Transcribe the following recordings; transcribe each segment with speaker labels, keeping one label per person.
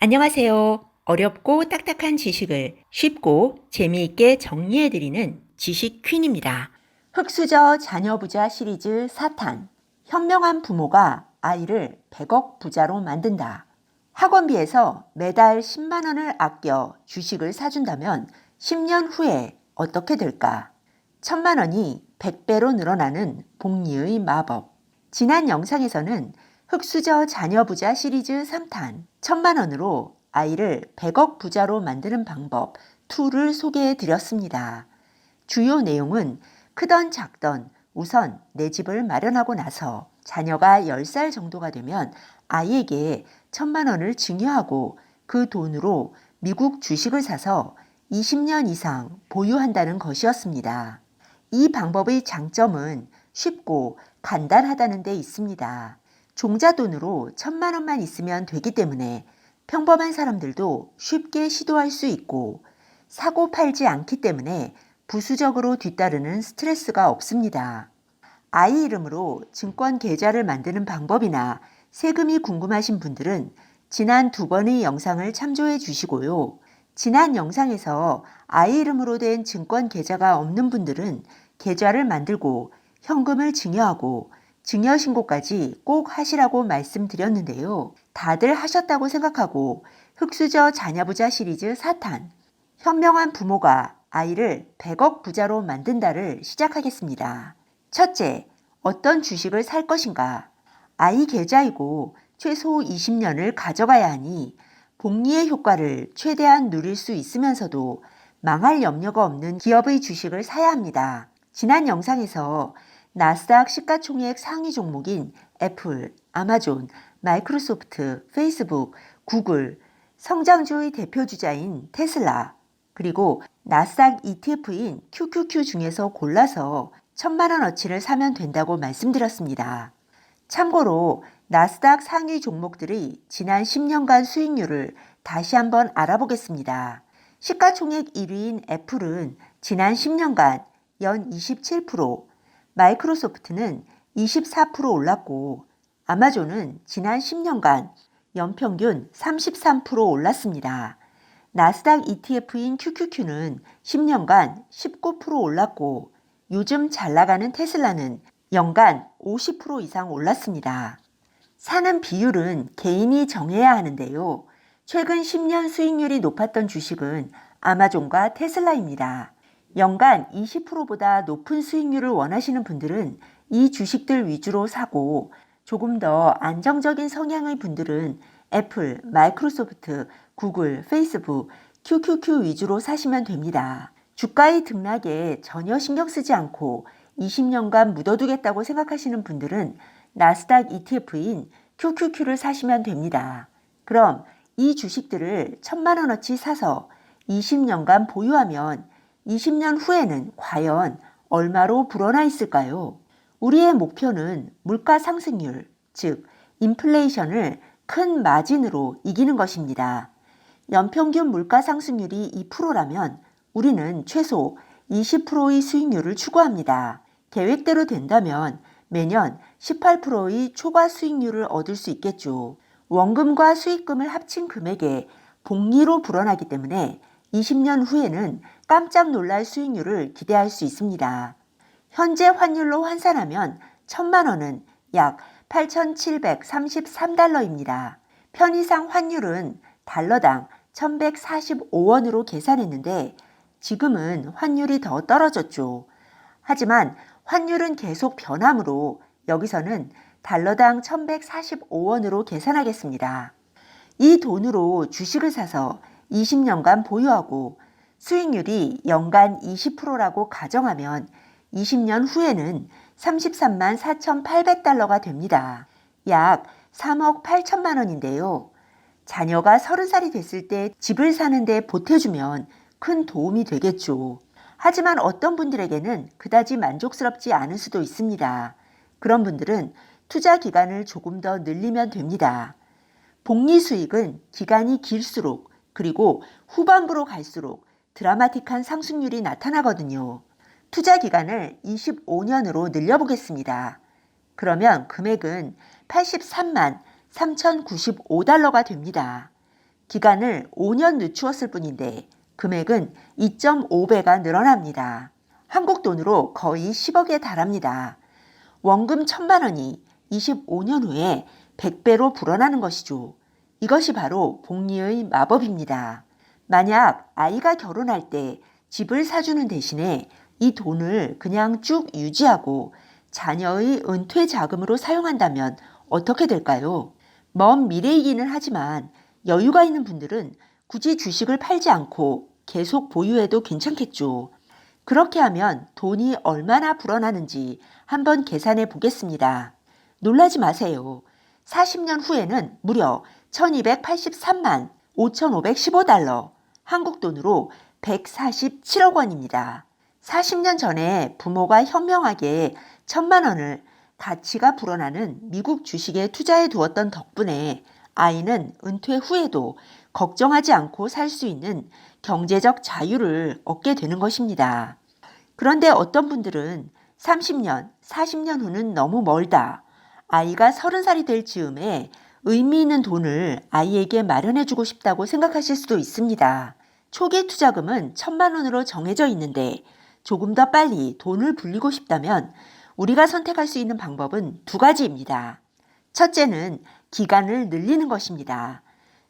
Speaker 1: 안녕하세요. 어렵고 딱딱한 지식을 쉽고 재미있게 정리해드리는 지식 퀸입니다. 흑수저 자녀부자 시리즈 4탄. 현명한 부모가 아이를 100억 부자로 만든다. 학원비에서 매달 10만 원을 아껴 주식을 사준다면 10년 후에 어떻게 될까? 1000만 원이 100배로 늘어나는 복리의 마법. 지난 영상에서는 흑수저 자녀부자 시리즈 3탄 1000만 원으로 아이를 100억 부자로 만드는 방법 2를 소개해 드렸습니다. 주요 내용은 크던 작던 우선 내 집을 마련하고 나서 자녀가 10살 정도가 되면 아이에게 1000만 원을 증여하고 그 돈으로 미국 주식을 사서 20년 이상 보유한다는 것이었습니다. 이 방법의 장점은 쉽고 간단하다는 데 있습니다. 종잣돈으로 1000만 원만 있으면 되기 때문에 평범한 사람들도 쉽게 시도할 수 있고 사고 팔지 않기 때문에 부수적으로 뒤따르는 스트레스가 없습니다. 아이 이름으로 증권 계좌를 만드는 방법이나 세금이 궁금하신 분들은 지난 2번의 영상을 참조해 주시고요. 지난 영상에서 아이 이름으로 된 증권 계좌가 없는 분들은 계좌를 만들고 현금을 증여하고 증여신고까지 꼭 하시라고 말씀드렸는데요. 다들 하셨다고 생각하고 흑수저 자녀부자 시리즈 4탄 현명한 부모가 아이를 100억 부자로 만든다를 시작하겠습니다. 첫째, 어떤 주식을 살 것인가? 아이 계좌이고 최소 20년을 가져가야 하니 복리의 효과를 최대한 누릴 수 있으면서도 망할 염려가 없는 기업의 주식을 사야 합니다. 지난 영상에서 나스닥 시가총액 상위 종목인 애플, 아마존, 마이크로소프트, 페이스북, 구글, 성장주의 대표주자인 테슬라, 그리고 나스닥 ETF인 QQQ 중에서 골라서 1000만 원어치를 사면 된다고 말씀드렸습니다. 참고로 나스닥 상위 종목들의 지난 10년간 수익률을 다시 한번 알아보겠습니다. 시가총액 1위인 애플은 지난 10년간 연 27%, 마이크로소프트는 24% 올랐고 아마존은 지난 10년간 연평균 33% 올랐습니다. 나스닥 ETF인 QQQ는 10년간 19% 올랐고 요즘 잘 나가는 테슬라는 연간 50% 이상 올랐습니다. 사는 비율은 개인이 정해야 하는데요. 최근 10년 수익률이 높았던 주식은 아마존과 테슬라입니다. 연간 20%보다 높은 수익률을 원하시는 분들은 이 주식들 위주로 사고 조금 더 안정적인 성향의 분들은 애플, 마이크로소프트, 구글, 페이스북, QQQ 위주로 사시면 됩니다. 주가의 등락에 전혀 신경 쓰지 않고 20년간 묻어두겠다고 생각하시는 분들은 나스닥 ETF인 QQQ를 사시면 됩니다. 그럼 이 주식들을 1000만 원어치 사서 20년간 보유하면 20년 후에는 과연 얼마로 불어나 있을까요? 우리의 목표는 물가 상승률, 즉 인플레이션을 큰 마진으로 이기는 것입니다. 연평균 물가 상승률이 2%라면 우리는 최소 20%의 수익률을 추구합니다. 계획대로 된다면 매년 18%의 초과 수익률을 얻을 수 있겠죠. 원금과 수익금을 합친 금액에 복리로 불어나기 때문에 20년 후에는 깜짝 놀랄 수익률을 기대할 수 있습니다. 현재 환율로 환산하면 1000만 원은 약 8,733달러입니다. 편의상 환율은 달러당 1145원으로 계산했는데 지금은 환율이 더 떨어졌죠. 하지만 환율은 계속 변하므로 여기서는 달러당 1145원으로 계산하겠습니다. 이 돈으로 주식을 사서 20년간 보유하고 수익률이 연간 20%라고 가정하면 20년 후에는 33만 4,800달러가 됩니다. 약 3억 8천만 원인데요. 자녀가 30살이 됐을 때 집을 사는데 보태주면 큰 도움이 되겠죠. 하지만 어떤 분들에게는 그다지 만족스럽지 않을 수도 있습니다. 그런 분들은 투자 기간을 조금 더 늘리면 됩니다. 복리 수익은 기간이 길수록 그리고 후반부로 갈수록 드라마틱한 상승률이 나타나거든요. 투자 기간을 25년으로 늘려보겠습니다. 그러면 금액은 83만 3,095달러가 됩니다. 기간을 5년 늦추었을 뿐인데 금액은 2.5배가 늘어납니다. 한국 돈으로 거의 10억에 달합니다. 원금 1,000만 원이 25년 후에 100배로 불어나는 것이죠. 이것이 바로 복리의 마법입니다. 만약 아이가 결혼할 때 집을 사주는 대신에 이 돈을 그냥 쭉 유지하고 자녀의 은퇴 자금으로 사용한다면 어떻게 될까요? 먼 미래이기는 하지만 여유가 있는 분들은 굳이 주식을 팔지 않고 계속 보유해도 괜찮겠죠. 그렇게 하면 돈이 얼마나 불어나는지 한번 계산해 보겠습니다. 놀라지 마세요. 40년 후에는 무려 1283만 5515달러, 한국 돈으로 147억 원입니다. 40년 전에 부모가 현명하게 1,000만 원을 가치가 불어나는 미국 주식에 투자해 두었던 덕분에 아이는 은퇴 후에도 걱정하지 않고 살 수 있는 경제적 자유를 얻게 되는 것입니다. 그런데 어떤 분들은 30년, 40년 후는 너무 멀다. 아이가 30살이 될 즈음에 의미 있는 돈을 아이에게 마련해주고 싶다고 생각하실 수도 있습니다. 초기 투자금은 1,000만 원으로 정해져 있는데 조금 더 빨리 돈을 불리고 싶다면 우리가 선택할 수 있는 방법은 두 가지입니다. 첫째는 기간을 늘리는 것입니다.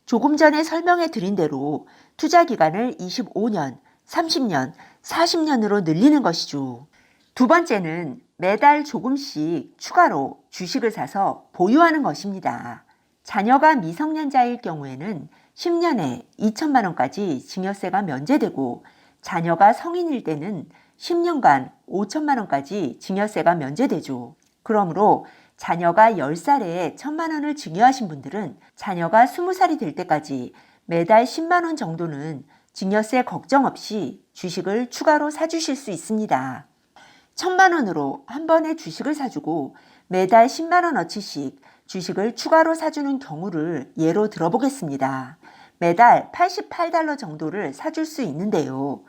Speaker 1: 조금 전에 설명해 드린 대로 투자 기간을 25년, 30년, 40년으로 늘리는 것이죠. 두 번째는 매달 조금씩 추가로 주식을 사서 보유하는 것입니다. 자녀가 미성년자일 경우에는 10년에 2천만 원까지 증여세가 면제되고 자녀가 성인일 때는 10년간 5천만 원까지 증여세가 면제되죠. 그러므로 자녀가 10살에 1,000만 원을 증여하신 분들은 자녀가 20살이 될 때까지 매달 10만 원 정도는 증여세 걱정 없이 주식을 추가로 사주실 수 있습니다. 1,000만 원으로 한 번에 주식을 사주고 매달 10만 원어치씩 주식을 추가로 사주는 경우를 예로 들어보겠습니다. 매달 88달러 정도를 사줄 수 있는데요.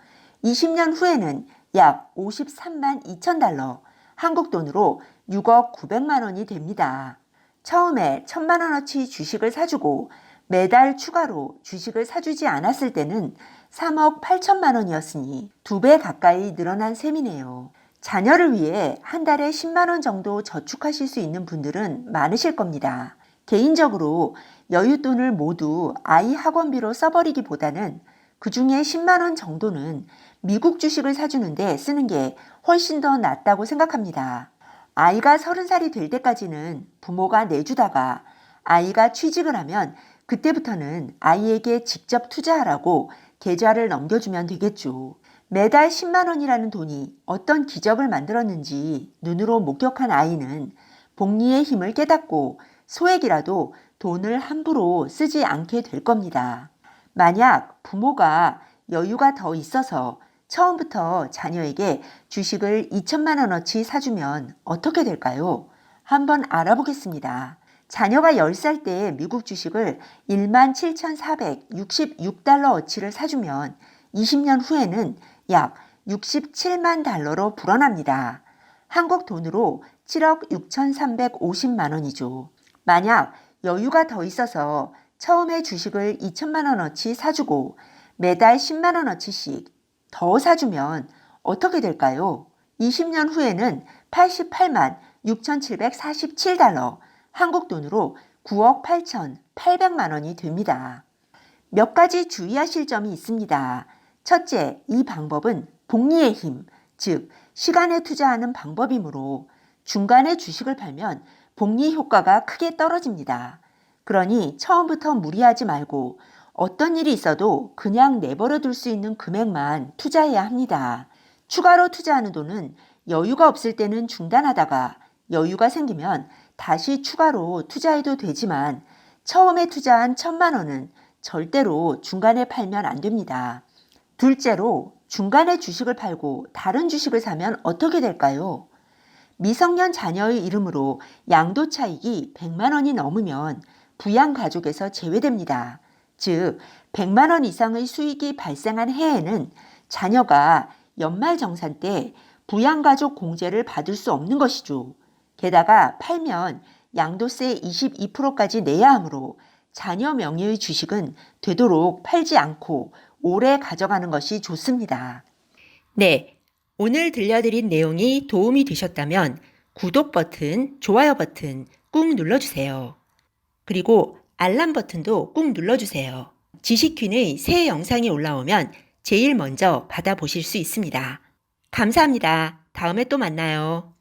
Speaker 1: 20년 후에는 약 53만 2천 달러, 한국 돈으로 6억 900만 원이 됩니다. 처음에 1,000만 원어치 주식을 사주고 매달 추가로 주식을 사주지 않았을 때는 3억 8천만 원이었으니 2배 가까이 늘어난 셈이네요. 자녀를 위해 한 달에 10만 원 정도 저축하실 수 있는 분들은 많으실 겁니다. 개인적으로 여윳돈을 모두 아이 학원비로 써버리기보다는 그 중에 10만 원 정도는 미국 주식을 사주는데 쓰는 게 훨씬 더 낫다고 생각합니다. 아이가 30살이 될 때까지는 부모가 내주다가 아이가 취직을 하면 그때부터는 아이에게 직접 투자하라고 계좌를 넘겨주면 되겠죠. 매달 10만 원이라는 돈이 어떤 기적을 만들었는지 눈으로 목격한 아이는 복리의 힘을 깨닫고 소액이라도 돈을 함부로 쓰지 않게 될 겁니다. 만약 부모가 여유가 더 있어서 처음부터 자녀에게 주식을 2천만 원어치 사주면 어떻게 될까요? 한번 알아보겠습니다. 자녀가 10살 때 미국 주식을 17,466달러어치를 사주면 20년 후에는 약 67만 달러로 불어납니다. 한국 돈으로 7억 6,350만 원이죠. 만약 여유가 더 있어서 처음에 주식을 2천만 원어치 사주고 매달 10만 원어치씩 더 사주면 어떻게 될까요? 20년 후에는 88만 6,747달러, 한국 돈으로 9억 8,800만 원이 됩니다. 몇 가지 주의하실 점이 있습니다. 첫째, 이 방법은 복리의 힘, 즉 시간에 투자하는 방법이므로 중간에 주식을 팔면 복리 효과가 크게 떨어집니다. 그러니 처음부터 무리하지 말고 어떤 일이 있어도 그냥 내버려 둘 수 있는 금액만 투자해야 합니다. 추가로 투자하는 돈은 여유가 없을 때는 중단하다가 여유가 생기면 다시 추가로 투자해도 되지만 처음에 투자한 1,000만 원은 절대로 중간에 팔면 안 됩니다. 둘째로 중간에 주식을 팔고 다른 주식을 사면 어떻게 될까요? 미성년 자녀의 이름으로 양도차익이 100만 원이 넘으면 부양가족에서 제외됩니다. 즉 100만 원 이상의 수익이 발생한 해에는 자녀가 연말정산 때 부양가족 공제를 받을 수 없는 것이죠. 게다가 팔면 양도세 22%까지 내야 하므로 자녀 명의의 주식은 되도록 팔지 않고 오래 가져가는 것이 좋습니다. 네, 오늘 들려드린 내용이 도움이 되셨다면 구독 버튼, 좋아요 버튼 꾹 눌러주세요. 그리고 알람 버튼도 꾹 눌러주세요. 지식퀸의 새 영상이 올라오면 제일 먼저 받아보실 수 있습니다. 감사합니다. 다음에 또 만나요.